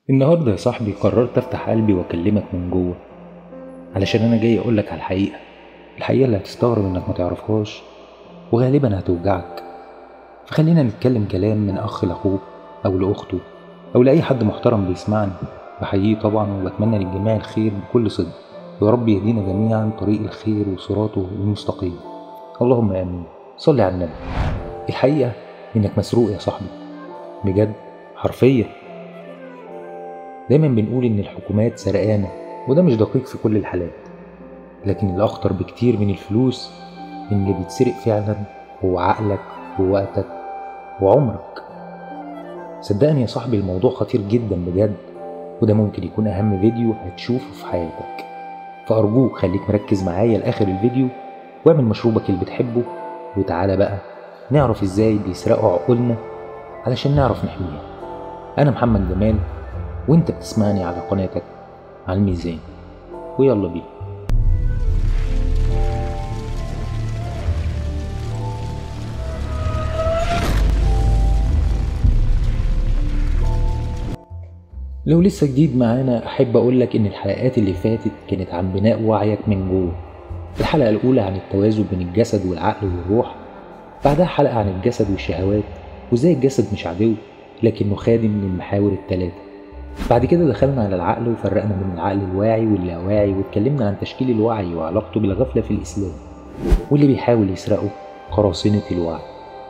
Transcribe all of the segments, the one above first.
النهاردة يا صاحبي قررت افتح قلبي واكلمك من جوه، علشان انا جاي اقولك على الحقيقة اللي هتستغرب انك ما تعرفهاش وغالبا هتوجعك. فخلينا نتكلم كلام من اخ لاخوه او لاخته او لاي حد محترم بيسمعني. بحييه طبعا وبتمنى للجميع الخير بكل صدق، ويا رب يهدينا جميعا طريق الخير وصراطه المستقيم. اللهم امين. صلي على النبي. الحقيقة انك مسروق يا صاحبي، بجد، حرفيا. دايما بنقول ان الحكومات سرقانة، وده مش دقيق في كل الحالات، لكن الاخطر بكتير من الفلوس ان اللي بيتسرق فعلا هو عقلك ووقتك وعمرك. صدقني يا صاحبي الموضوع خطير جدا بجد، وده ممكن يكون اهم فيديو هتشوفه في حياتك. فارجوك خليك مركز معايا لاخر الفيديو، واعمل مشروبك اللي بتحبه، وتعالى بقى نعرف ازاي بيسرقوا عقولنا علشان نعرف نحميها. انا محمد جمال، وانت بتسمعني على قناتك على الميزان، ويلا بينا. لو لسه جديد معانا احب اقولك ان الحلقات اللي فاتت كانت عن بناء وعيك من جوه. الحلقة الاولى عن التوازن بين الجسد والعقل والروح، بعدها حلقة عن الجسد والشهوات وازاي الجسد مش عدو لكنه خادم من المحاور الثلاثة. بعد كده دخلنا على العقل وفرقنا بين العقل الواعي واللاواعي، واتكلمنا عن تشكيل الوعي وعلاقته بالغفلة في الإسلام واللي بيحاول يسرقه قراصنة الوعي.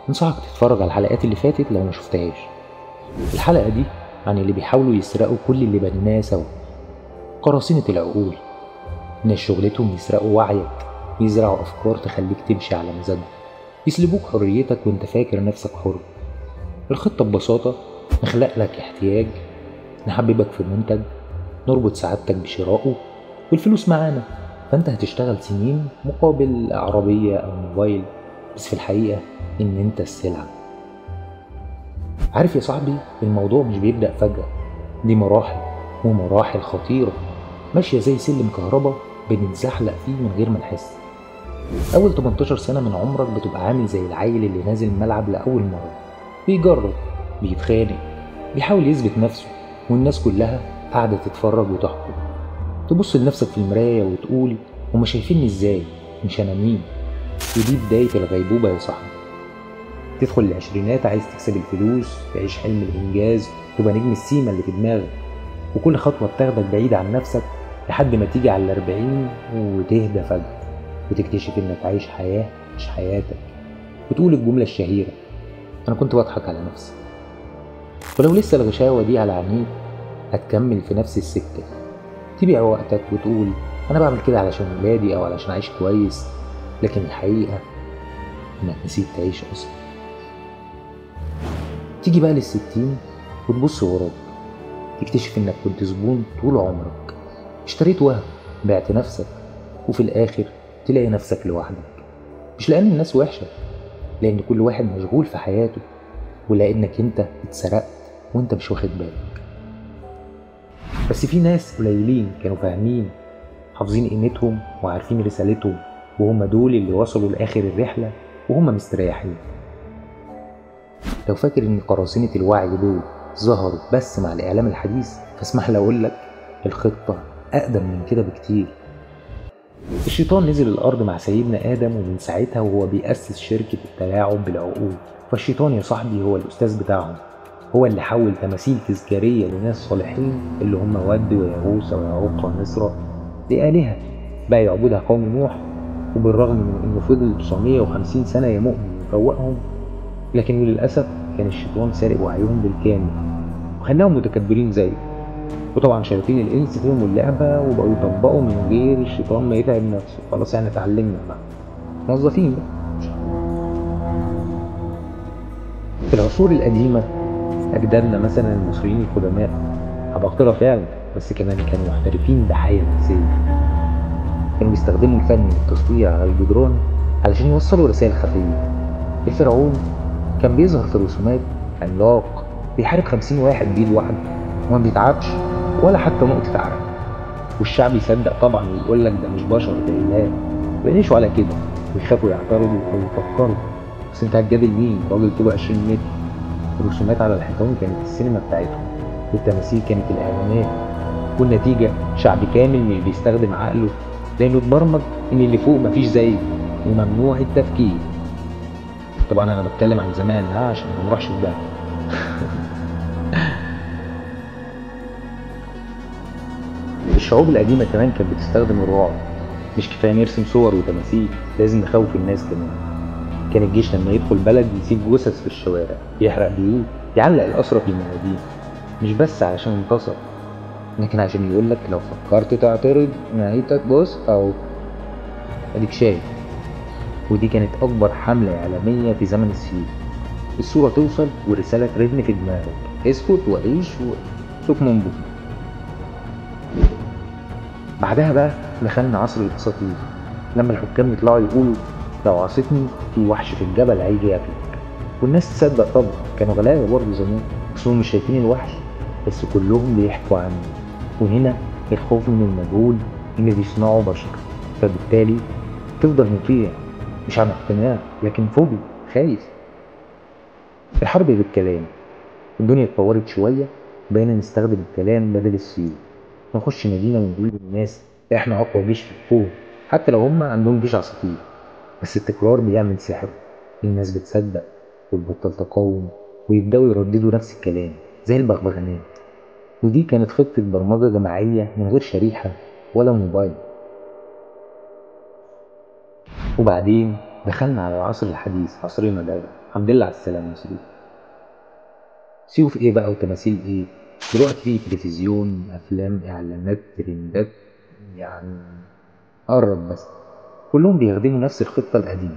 انصحك تتفرج على الحلقات اللي فاتت لو ما شفتهاش. الحلقة دي عن اللي بيحاولوا يسرقوا كل اللي بنيناه سوا، قراصنة العقول. ناس شغلتهم يسرقوا وعيك ويزرعوا أفكار تخليك تمشي على مزاجهم، يسلبوك حريتك وانت فاكر نفسك حر. الخطة ببساطة نخلق لك احتياج، نحببك في منتج، نربط سعادتك بشرائه، والفلوس معانا. فانت هتشتغل سنين مقابل عربية او موبايل، بس في الحقيقة ان انت السلعة. عارف يا صاحبي الموضوع مش بيبدأ فجأة، دي مراحل، ومراحل خطيرة ماشية زي سلم كهرباء بنتزحلق فيه من غير ما نحس. اول 18 سنة من عمرك بتبقى عامل زي العيل اللي نازل الملعب لأول مرة، بيجرب، بيتخانق، بيحاول يثبت نفسه، والناس كلها قاعدة تتفرج وتحكم. تبص لنفسك في المراية وتقول هما شايفيني ازاي، مش انا مين. ودي بداية الغيبوبة يا صاحبي. تدخل العشرينات عايز تكسب الفلوس، تعيش حلم الانجاز، تبقى نجم السيما اللي في دماغك، وكل خطوة بتاخدك بعيد عن نفسك لحد ما تيجي على 40 وتهدى فجأة وتكتشف انك عايش حياة مش حياتك، وتقول الجملة الشهيرة انا كنت بضحك على نفسي. ولو لسه الغشاوة دي على عينيك هتكمل في نفس السكة، تبيع وقتك وتقول أنا بعمل كده علشان ولادي أو علشان أعيش كويس، لكن الحقيقة إنك نسيت تعيش أصلا. تيجي بقى لل60 وتبص وراك، تكتشف إنك كنت زبون طول عمرك، اشتريت وهم، بعت نفسك، وفي الآخر تلاقي نفسك لوحدك. مش لأن الناس وحشة، لأن كل واحد مشغول في حياته، ولأنك أنت اتسرقت وأنت مش واخد بالك. بس في ناس قليلين كانوا فاهمين، حافظين قيمتهم وعارفين رسالتهم، وهم دول اللي وصلوا لآخر الرحلة وهم مستريحين. لو فاكر ان قراصنة الوعي دول ظهروا بس مع الإعلام الحديث، فاسمح لي أقول لك الخطة أقدم من كده بكتير. الشيطان نزل الأرض مع سيدنا آدم، ومن ساعتها وهو بيأسس شركة التلاعب بالعقول. فالشيطان يا صاحبي هو الأستاذ بتاعهم، هو اللي حول تماثيل تذكارية لناس صالحين اللي هم ود ويغوث ويعوق ونسرة لآلهة بقى يعبدها قوم نوح. وبالرغم من انه فضل 950 سنة يا مؤمن يفوقهم، لكن للأسف كان الشيطان سارق وعيهم بالكامل وخلاهم متكبرين زيه. وطبعا شياطين الإنس فيهم اللعبة وبقوا يطبقوا من غير الشيطان ما يتعب نفسه. خلاص احنا اتعلمنا بقى، موظفين بقى. في العصور القديمة أجدادنا مثلا المصريين القدماء عباقرة فعلا، بس كمان كانوا محترفين بحياة نفسية. كانوا بيستخدموا الفن والتصوير على الجدران علشان يوصلوا رسائل خفية. الفرعون كان بيظهر في الرسومات عملاق بيحارب 50 واحد بإيد واحدة وما بيتعبش ولا حتى نقطة عرق، والشعب يصدق طبعا ويقول لك ده مش بشر، ده إله. ويعيشوا على كده ويخافوا يعترضوا أو يفكروا. بس انت هتجادل مين؟ راجل طوله 20 متر. الرسومات على الحيطان كانت السينما بتاعتهم، والتماثيل كانت الإعلانات، والنتيجة شعب كامل مش بيستخدم عقله لأنه اتبرمج إن اللي فوق مفيش زيه وممنوع التفكير. طبعا أنا بتكلم عن زمان عشان ما نروحش في ده. الشعوب القديمة كمان كانت بتستخدم الرعب، مش كفاية نرسم صور وتماثيل، لازم نخوف الناس كمان. كان الجيش لما يدخل بلد يسيب جثث في الشوارع، يحرق بيوت، يعلق الأسرى في الميادين، مش بس علشان انتصر لكن عشان يقولك لو فكرت تعترض نهايتك بص أو أديك شايف. ودي كانت أكبر حملة إعلامية في زمن السيف، الصورة توصل ورسالة ترن في دماغك، اسكت وعيش وسوق من بكرة. بعدها بقى دخلنا عصر الأساطير، لما الحكام يطلعوا يقولوا لو عصيتني في وحش في الجبل هيجي ياكلك، والناس تصدق. طبعا كانوا غلابة برضه زمان، بس هم مش شايفين الوحش، بس كلهم بيحكوا عنه. وهنا الخوف من المجهول اللي بيصنعه بشر، فبالتالي تفضل مطيع، مش عن اقتناع لكن فوبي، خايف. الحرب بالكلام، الدنيا اتطورت شوية، بقينا نستخدم الكلام بدل السيوف. نخش مدينة ونقول للناس احنا أقوى جيش في الكون، حتى لو هم عندهم جيش عصافير. بس التكرار بيعمل سحر، الناس بتصدق وتبطل تقاوم ويبدأوا يرددوا نفس الكلام زي البغبغانات. ودي كانت خطة برمجة جماعية من غير شريحة ولا موبايل. وبعدين دخلنا على العصر الحديث، عصرنا ده. الحمد لله على السلامة يا سيدي. سيوف ايه بقى وتماثيل ايه؟ دلوقتي في تلفزيون، افلام، اعلانات، ترندات، يعني قرب بس كلهم بيخدموا نفس الخطة القديمة: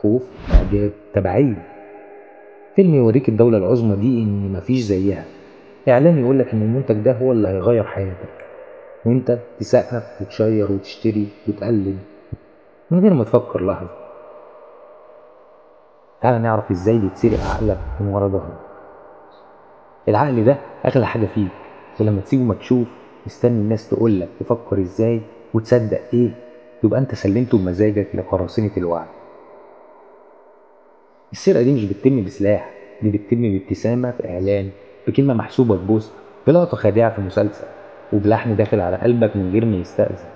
خوف، اعجاب، تبعية. فيلم يوريك الدولة العظمى دي ان مفيش زيها، اعلان يقولك ان المنتج ده هو اللي هيغير حياتك، وانت تسقف وتشير وتشتري وتقلد من غير ما تفكر لحظة. تعالى نعرف ازاي بيتسرق عقلك من ورا ظهرك. العقل ده اغلى حاجة فيك، ولما تسيبه مكشوف مستني الناس تقولك تفكر ازاي وتصدق ايه، يبقى انت سلمته بمزاجك لقراصنة الوعي. السرقة دي مش بتتم بسلاح، دي بتتم بابتسامة في اعلان، بكلمة محسوبة في بوست، بلقطة خادعة في مسلسل، وبلحن داخل على قلبك من غير ما يستأذن.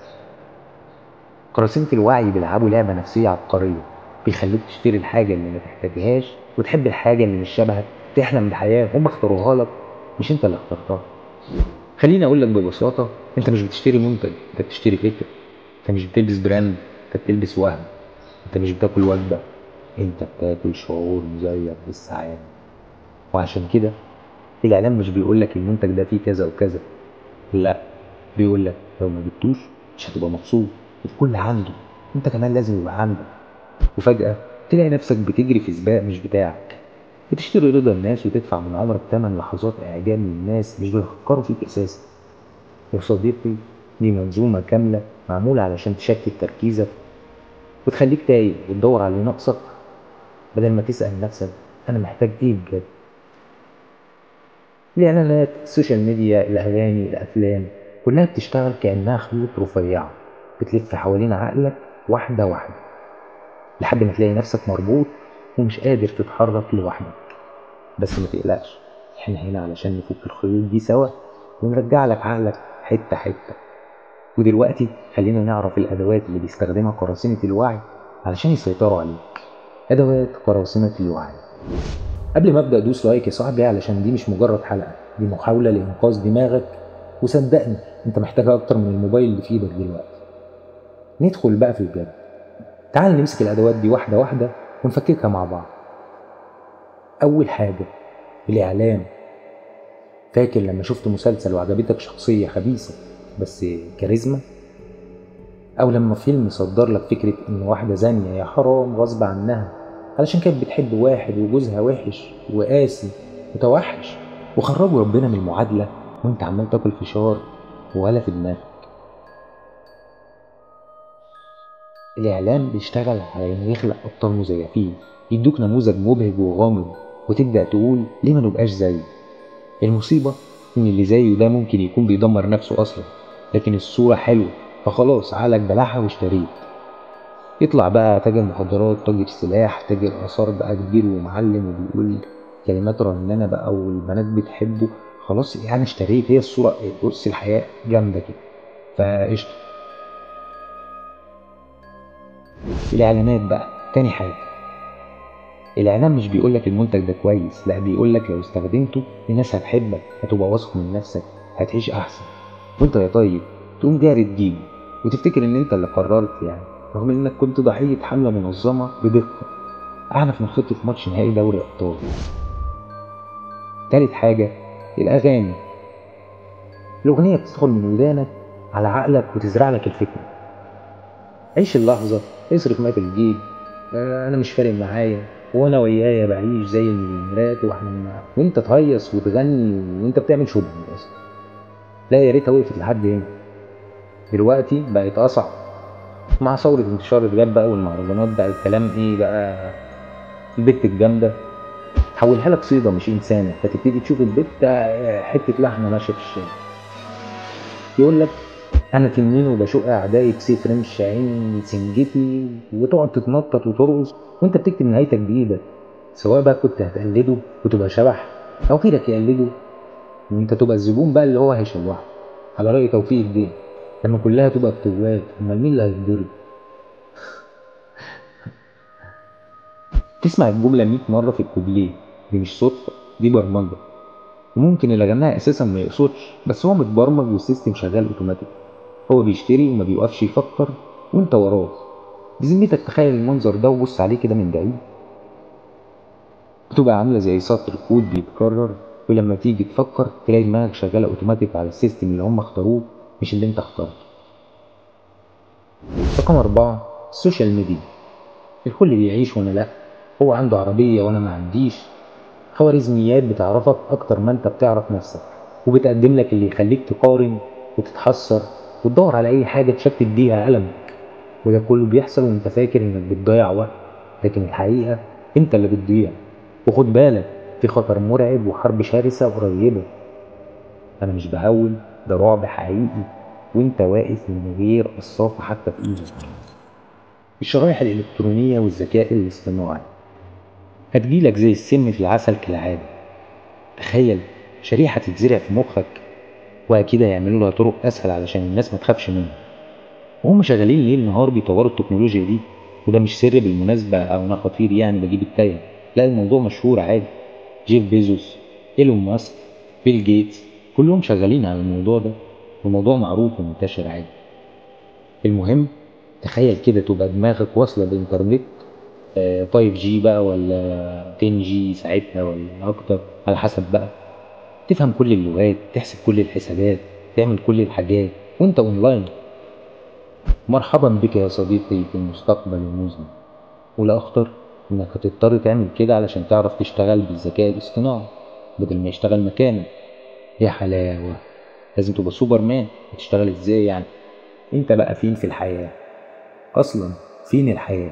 قراصنة الوعي بيلعبوا لعبة نفسية عبقرية، بيخلوك تشتري الحاجة اللي ما تحتاجهاش وتحب الحاجة اللي مش شبهك، تحلم بحياة هم اختاروها لك مش انت اللي اخترتها. خليني اقول لك ببساطة، انت مش بتشتري منتج، انت بتشتري فكرة. انت مش بتلبس براند، انت بتلبس وهم. انت مش بتاكل وجبة، انت بتاكل شعور مزيف بالسعادة. وعشان كده الاعلان مش بيقولك المنتج ده فيه كذا وكذا، لا، بيقولك لو ما جبتوش مش هتبقى مبسوط، الكل عنده، انت كمان لازم يبقى عندك. وفجأة تلاقي نفسك بتجري في سباق مش بتاعك، بتشتري رضا الناس وتدفع من عمرك تمن لحظات إعجاب من الناس مش بيفكروا فيك أساسا. يا صديقي، دي منظومة كاملة معمولة علشان تشتت تركيزك وتخليك تايه وتدور على اللي ناقصك بدل ما تسأل نفسك أنا محتاج إيه بجد. الإعلانات، السوشيال ميديا، الأغاني، الأفلام، كلها بتشتغل كأنها خيوط رفيعة بتلف حوالين عقلك واحدة واحدة لحد ما تلاقي نفسك مربوط ومش قادر تتحرك لوحدك. بس ما تقلقش، احنا هنا علشان نفك الخيوط دي سوا ونرجع لك عقلك حتة حتة. ودلوقتي خلينا نعرف الأدوات اللي بيستخدمها قراصنة الوعي علشان يسيطروا عليك. أدوات قراصنة الوعي. قبل ما أبدأ دوس لايك يا صاحبي، علشان دي مش مجرد حلقة، دي محاولة لإنقاذ دماغك، وصدقني أنت محتاجها أكتر من الموبايل اللي في إيدك دلوقتي. ندخل بقى في الجد، تعال نمسك الأدوات دي واحدة واحدة ونفككها مع بعض. أول حاجة، الإعلام. فاكر لما شفت مسلسل وعجبتك شخصية خبيثة بس كاريزما؟ أو لما فيلم صدر لك فكرة إن واحدة زانية يا حرام غصب عنها علشان كانت بتحب واحد وجوزها وحش وقاسي متوحش، وخرجوا ربنا من المعادلة وانت عمال تاكل فشار ولا في دماغك. الإعلام بيشتغل على إنه يخلق أبطال مزيفين، يدوك نموذج مبهج وغامض وتبدأ تقول ليه ما نبقاش زيه. المصيبة إن اللي زيه ده ممكن يكون بيدمر نفسه أصلا، لكن الصورة حلوة فخلاص عقلك بلعها واشتريت. يطلع بقى تاجر مخدرات، تاجر سلاح، تاجر آثار بقى كبير ومعلم وبيقول كلمات رنانة بقى والبنات بتحبه، خلاص يعني اشتريت، هي الصورة بص الحياة جامدة كده فقشطة. الإعلانات بقى تاني حاجة. الإعلان مش بيقولك المنتج ده كويس، لأ بيقولك لو استخدمته الناس هتحبك، هتبقى واثق من نفسك، هتعيش أحسن. وأنت يا طيب تقوم جاري تجيبه وتفتكر إن أنت اللي قررت يعني، رغم إنك كنت ضحية حملة منظمة بدقة أعنف من خطة ماتش نهائي دوري أبطال. تالت حاجة الأغاني. الأغنية بتدخل من ودانك على عقلك وتزرع لك الفكرة. عيش اللحظة، اصرف ما في الجيب، أنا مش فارق معايا، وأنا ويايا بعيش زي المليونيرات وأنت تهيص وتغني وأنت بتعمل شوبينج أصلا. لا يا ريتها وقفت لحد هنا. دلوقتي بقت أصعب مع ثورة انتشار الراب بقى والمهرجانات، بقى الكلام إيه بقى؟ البت الجامدة تحولها لك صيدة مش إنسانة، فتبتدي تشوف البت حتة لحمة ماشية في الشارع. يقول لك انا تنين وبشق اعدائي بسيف رمش عين سنجتي، وتقعد تتنطط وترقص وانت بتكتب نهايتك بايدك. سواء بقى كنت هتقلده وتبقى شبح، او غيرك يقلده وانت تبقى الزبون بقى اللي هو هيشوحه. على رأي توفيق الدين لما كلها تبقى بتوات، امال مين اللي هيتضرب؟ تسمع الجملة 100 مرة في الكوبليه، دي مش صدفة، دي برمجة. وممكن اللي غناها اساسا ما يقصدش، بس هو متبرمج والسيستم شغال اوتوماتيك. هو بيشتري وما بيوقفش يفكر وانت وراه. بذمتك تخيل المنظر ده وبص عليه كده من بعيد، بتبقى عاملة زي سطر كود بيتكرر، ولما تيجي تفكر تلاقي دماغك شغالة اوتوماتيك على السيستم اللي هم اختاروه مش اللي انت اخترته. رقم 4 السوشيال ميديا. الكل بيعيش وانا لا، هو عنده عربية وانا ما عنديش. خوارزميات بتعرفك اكتر ما انت بتعرف نفسك، وبتقدم لك اللي يخليك تقارن وتتحسر وتدور على اي حاجة تشتت بيها قلمك. وده كله بيحصل وانت فاكر انك بتضيع وقت، لكن الحقيقة انت اللي بتضيع. وخد بالك في خطر مرعب وحرب شرسة قريبة. انا مش بهول، ده رعب حقيقي وانت واقف من غير قصافة حتى في ايدك. الشرايح الالكترونية والذكاء الاصطناعي هتجيلك زي السم في العسل كالعادة. تخيل شريحة تتزرع في مخك، واكيد هيعملوا لها طرق اسهل علشان الناس ما تخافش منها. وهم شغالين ليل نهار بيطوروا التكنولوجيا دي. وده مش سر بالمناسبة او انا خطير يعني بجيب التايه، لا الموضوع مشهور عادي. جيف بيزوس، ايلون ماسك، بيل جيتس، كلهم شغالين على الموضوع ده، والموضوع معروف ومنتشر عادي. المهم تخيل كده تبقى دماغك واصلة بالإنترنت 5G بقى ولا 10G ساعتها ولا أكتر على حسب بقى، تفهم كل اللغات، تحسب كل الحسابات، تعمل كل الحاجات وانت اونلاين. مرحبا بك يا صديقي في المستقبل المظلم. والأخطر إنك هتضطر تعمل كده علشان تعرف تشتغل بالذكاء الاصطناعي بدل ما يشتغل مكانك. يا حلاوة، لازم تبقى سوبرمان. هتشتغل ازاي يعني؟ انت بقى فين في الحياة؟ أصلا فين الحياة؟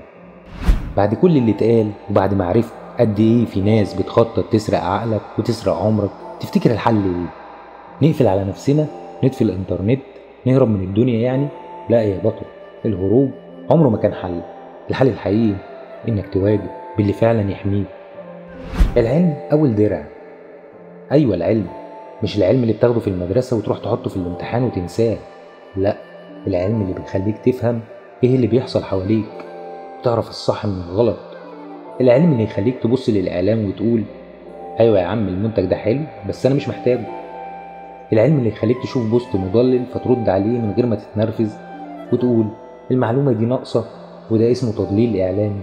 بعد كل اللي اتقال وبعد ما عرفت قد ايه في ناس بتخطط تسرق عقلك وتسرق عمرك، تفتكر الحل ايه؟ نقفل على نفسنا؟ نطفي الانترنت؟ نهرب من الدنيا يعني؟ لا يا بطل، الهروب عمره ما كان حل. الحل الحقيقي انك تواجه باللي فعلا يحميك. العلم اول درع. ايوه العلم، مش العلم اللي بتاخده في المدرسة وتروح تحطه في الامتحان وتنساه، لا، العلم اللي بيخليك تفهم ايه اللي بيحصل حواليك وتعرف الصح من الغلط. العلم اللي يخليك تبص للاعلام وتقول ايوه يا عم المنتج ده حلو بس انا مش محتاجه. العلم اللي يخليك تشوف بوست مضلل فترد عليه من غير ما تتنرفز وتقول المعلومة دي ناقصة، وده اسمه تضليل إعلامي.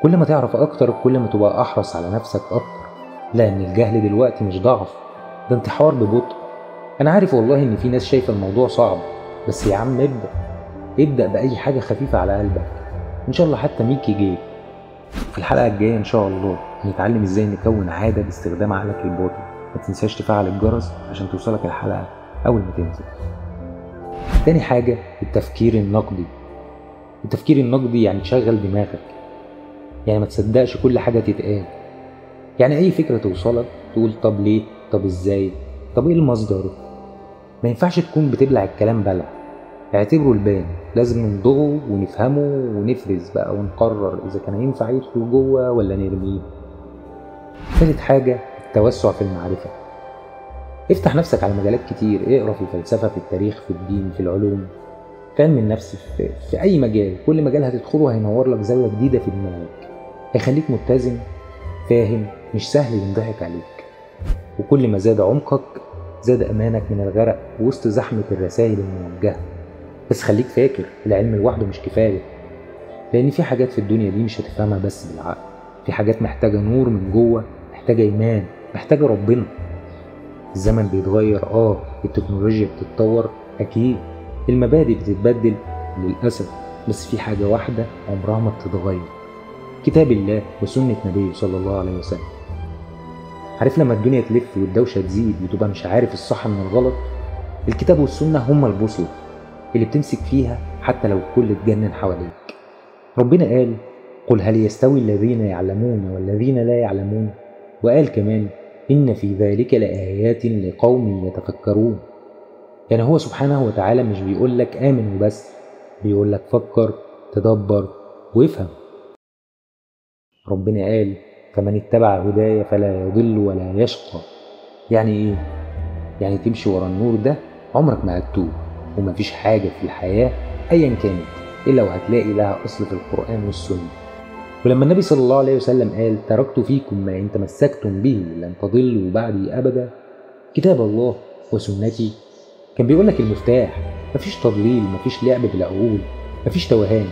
كل ما تعرف أكتر كل ما تبقى أحرص على نفسك أكتر، لأن الجهل دلوقتي مش ضعف، ده انتحار ببطء. أنا عارف والله إن في ناس شايفة الموضوع صعب، بس يا عم ابدأ بأي حاجة خفيفة على قلبك، إن شاء الله حتى ميكي جاي. في الحلقة الجاية إن شاء الله هنتعلم إزاي نكون عادة باستخدام عقلك الباطن. ما تنساش تفعل الجرس عشان توصلك الحلقة أول ما تنزل. تاني حاجة التفكير النقدي. التفكير النقدي يعني تشغل دماغك، يعني ما تصدقش كل حاجة تتقال. يعني أي فكرة توصلك تقول طب ليه، طب إزاي، طب إيه المصدر. ما ينفعش تكون بتبلع الكلام بلع، اعتبره البان، لازم نمضغه ونفهمه ونفرز بقى ونقرر إذا كان ينفع يدخل جوه ولا نرميه. تالت حاجة التوسع في المعرفة. افتح نفسك على مجالات كتير، اقرا في الفلسفة، في التاريخ، في الدين، في العلوم، في علم النفس، في أي مجال. كل مجال هتدخله هينور لك زاوية جديدة في دماغك، هيخليك متزن، فاهم، مش سهل ينضحك عليك. وكل ما زاد عمقك زاد أمانك من الغرق وسط زحمة الرسائل الموجهة. بس خليك فاكر، العلم لوحده مش كفاية، لأن في حاجات في الدنيا دي مش هتفهمها بس بالعقل. في حاجات محتاجة نور من جوه، محتاجة إيمان، محتاجة ربنا. الزمن بيتغير، التكنولوجيا بتتطور أكيد، المبادئ بتتبدل للأسف، بس في حاجة واحدة عمرها ما بتتغير: كتاب الله وسنة نبيه صلى الله عليه وسلم. عارف لما الدنيا تلف والدوشة تزيد وتبقى مش عارف الصح من الغلط، الكتاب والسنة هما البوصلة اللي بتمسك فيها حتى لو الكل اتجنن حواليك. ربنا قال: قل هل يستوي الذين يعلمون والذين لا يعلمون؟ وقال كمان: إن في ذلك لآيات لقوم يتفكرون. يعني هو سبحانه وتعالى مش بيقول لك آمن وبس، بيقول لك فكر، تدبر، وافهم. ربنا قال: فمن اتبع هدايا فلا يضل ولا يشقى. يعني ايه؟ يعني تمشي ورا النور ده عمرك ما هتتوه، ومفيش حاجة في الحياة أيا كانت إلا وهتلاقي لها أصل في القرآن والسنة. ولما النبي صلى الله عليه وسلم قال: تركت فيكم ما إن تمسكتم به لن تضلوا بعدي أبدا، كتاب الله وسنتي، كان بيقولك المفتاح. مفيش تضليل، مفيش لعب بالعقول، مفيش توهان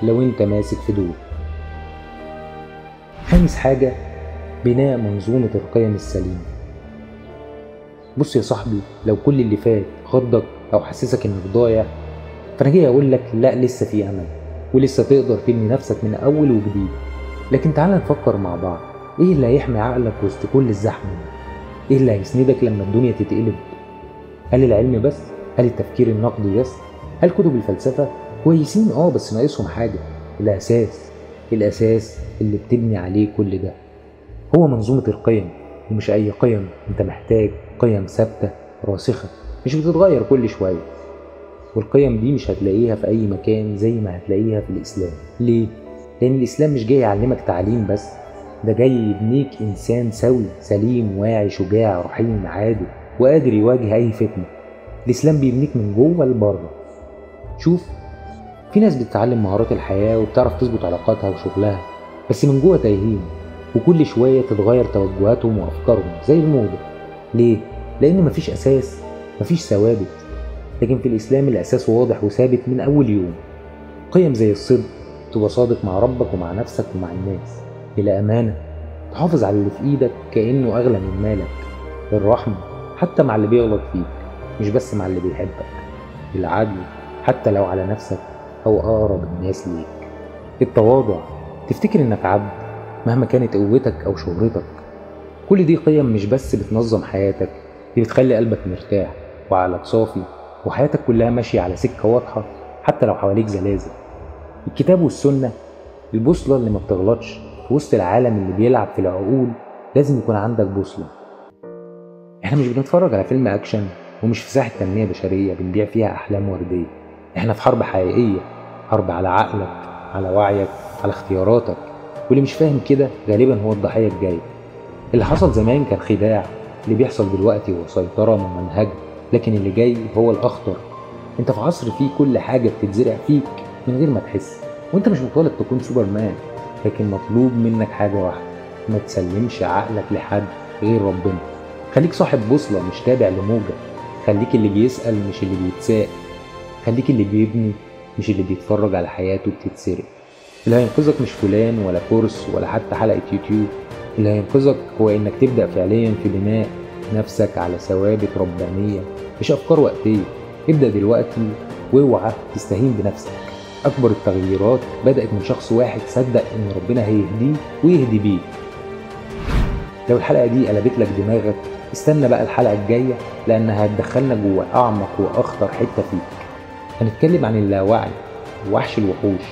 لو انت ماسك في دول. خامس حاجة: بناء منظومة القيم السليمة. بص يا صاحبي، لو كل اللي فات خضك أو حسسك إنك ضايع، فأنا جاي أقولك لأ، لسه في أمل، ولسه تقدر تبني نفسك من أول وجديد. لكن تعال نفكر مع بعض، إيه اللي هيحمي عقلك وسط كل الزحمة؟ إيه اللي هيسندك لما الدنيا تتقلب؟ هل العلم بس؟ هل التفكير النقدي بس؟ هل كتب الفلسفة؟ كويسين بس ناقصهم حاجة: الأساس اللي بتبني عليه كل ده هو منظومة القيم. ومش أي قيم، أنت محتاج قيم ثابتة راسخة مش بتتغير كل شوية. والقيم دي مش هتلاقيها في أي مكان زي ما هتلاقيها في الإسلام. ليه؟ لأن الإسلام مش جاي يعلمك تعليم بس، ده جاي يبنيك إنسان سوي، سليم، واعي، شجاع، رحيم، عادل، وقادر يواجه أي فتنة. الإسلام بيبنيك من جوه لبره. شوف، في ناس بتتعلم مهارات الحياة وبتعرف تظبط علاقاتها وشغلها، بس من جوه تايهين، وكل شوية تتغير توجهاتهم وأفكارهم زي الموضة. ليه؟ لأن مفيش أساس، مفيش ثوابت. لكن في الإسلام الأساس واضح وثابت من أول يوم. قيم زي الصدق، تبقى صادق مع ربك ومع نفسك ومع الناس. الأمانة، تحافظ على اللي في إيدك كأنه أغلى من مالك. الرحمة، حتى مع اللي بيغلط فيك مش بس مع اللي بيحبك. العدل، حتى لو على نفسك أو أقرب الناس ليك. التواضع، تفتكر إنك عبد مهما كانت قوتك أو شهرتك. كل دي قيم مش بس بتنظم حياتك، دي بتخلي قلبك مرتاح وعقلك صافي وحياتك كلها ماشية على سكة واضحة حتى لو حواليك زلازل. الكتاب والسنة، البوصلة اللي ما بتغلطش في وسط العالم اللي بيلعب في العقول. لازم يكون عندك بوصلة. احنا مش بنتفرج على فيلم أكشن، ومش في ساحة تنمية بشرية بنبيع فيها أحلام وردية. احنا في حرب حقيقية، حرب على عقلك، على وعيك، على اختياراتك. واللي مش فاهم كده غالبا هو الضحية الجاي. اللي حصل زمان كان خداع، اللي بيحصل دلوقتي هو سيطرة ممنهجة، لكن اللي جاي هو الأخطر. انت في عصر فيه كل حاجة بتتزرع فيك من غير ما تحس، وانت مش مطالب تكون سوبرمان، لكن مطلوب منك حاجة واحدة: ما تسلمش عقلك لحد غير ربنا. خليك صاحب بوصلة مش تابع لموجة. خليك اللي بيسأل مش اللي بيتساءل. خليك اللي بيبني مش اللي بيتفرج على حياته بتتسرق. اللي هينقذك مش فلان ولا كورس ولا حتى حلقة يوتيوب. اللي هينقذك هو انك تبدأ فعليا في بناء نفسك على ثوابت ربانية مش أفكار وقتية. ابدأ دلوقتي واوعى تستهين بنفسك. أكبر التغييرات بدأت من شخص واحد صدق إن ربنا هيهديه ويهدي بيه. لو الحلقة دي قلبت لك دماغك، استنى بقى الحلقة الجاية، لأنها هتدخلنا جوه أعمق وأخطر حتة فيك. هنتكلم عن اللاوعي، وحش الوحوش،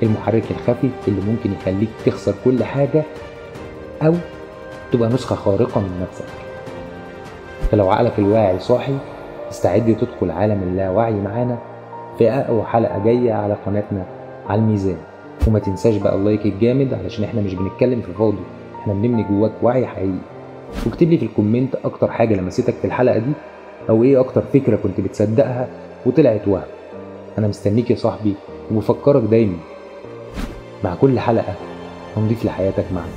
المحرك الخفي اللي ممكن يخليك تخسر كل حاجة أو تبقى نسخة خارقة من نفسك. فلو عقلك الواعي صاحي، استعد تدخل عالم اللاوعي معانا في أقوى حلقة جاية على قناتنا على الميزان. وما تنساش بقى اللايك الجامد، علشان احنا مش بنتكلم في فاضي، احنا بنبني جواك وعي حقيقي. واكتب لي في الكومنت اكتر حاجة لمستك في الحلقة دي، او ايه اكتر فكرة كنت بتصدقها وطلعت وهم. انا مستنيك يا صاحبي، وبفكرك دايما مع كل حلقة هنضيف لحياتك معنى.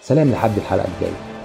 سلام لحد الحلقة الجاية.